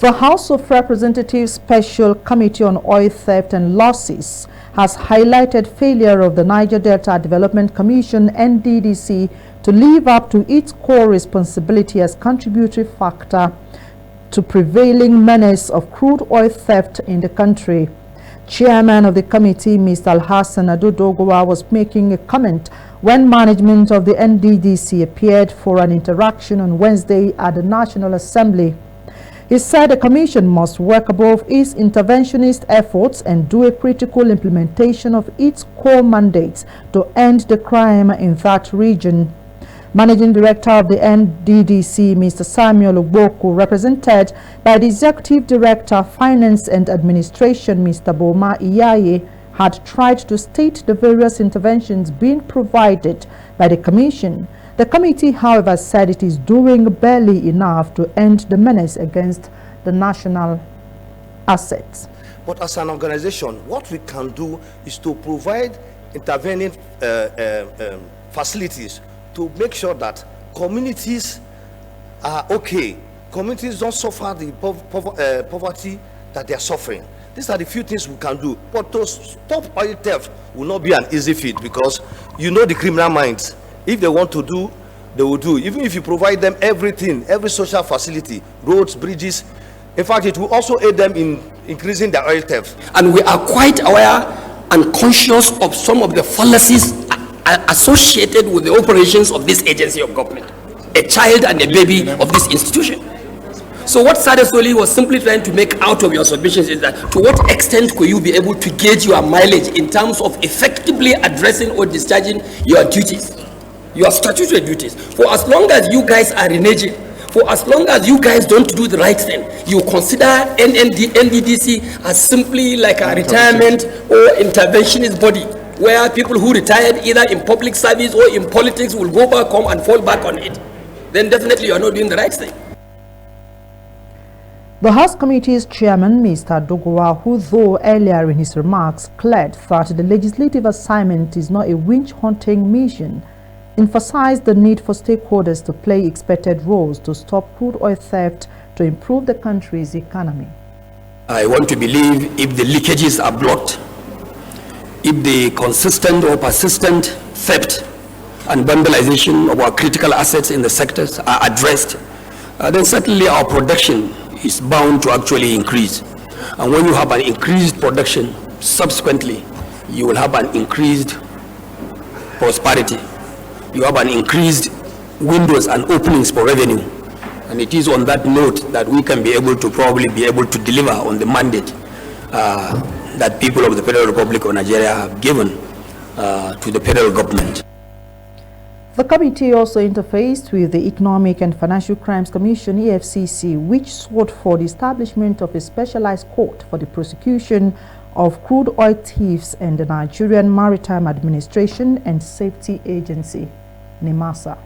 The House of Representatives Special Committee on Oil Theft and Losses has highlighted failure of the Niger Delta Development Commission (Nddc) to live up to its core responsibility as contributory factor to prevailing menace of crude oil theft in the country. Chairman of the committee, Mr. Alhassan Adodogowa, was making a comment when management of the Nddc appeared for an interaction on Wednesday at the National Assembly. He said the commission must work above its interventionist efforts and do a critical implementation of its core mandates to end the crime in that region. Managing Director of the Nddc, Mr. Samuel Ogboko, represented by the Executive Director, Finance and Administration, Mr. Boma Iyaye, had tried to state the various interventions being provided by the Commission. The committee, however, said it is doing barely enough to end the menace against the national assets. But as an organization, what we can do is to provide intervening facilities to make sure that communities are okay. Communities don't suffer the poverty that they are suffering. These are the few things we can do. But to stop oil theft will not be an easy feat, because you know the criminal minds. If they want to do, they will do. Even if you provide them everything, every social facility, roads, bridges. In fact, it will also aid them in increasing their oil theft. And we are quite aware and conscious of some of the fallacies associated with the operations of this agency of government, a child and a baby of this institution. So what Sada Soli was simply trying to make out of your submissions is that to what extent could you be able to gauge your mileage in terms of effectively addressing or discharging your duties, your statutory duties. For as long as you guys are reneging, for as long as you guys don't do the right thing, you consider Nddc as simply like a retirement or interventionist body, where people who retired either in public service or in politics will go back home and fall back on it, then definitely you are not doing the right thing. The House Committee's chairman, Mr. Dogowa, who though earlier in his remarks declared that the legislative assignment is not a witch-hunting mission, emphasized the need for stakeholders to play expected roles to stop crude oil theft to improve the country's economy. I want to believe if the leakages are blocked, if the consistent or persistent theft and vandalization of our critical assets in the sectors are addressed, then certainly our production is bound to actually increase. And when you have an increased production, subsequently, you will have an increased prosperity. You have an increased windows and openings for revenue. And it is on that note that we can be able to probably be able to deliver on the mandate that people of the Federal Republic of Nigeria have given to the federal government. The committee also interfaced with the Economic and Financial Crimes Commission (EFCC), which sought for the establishment of a specialized court for the prosecution of crude oil thieves and the Nigerian Maritime Administration and Safety Agency, NIMASA.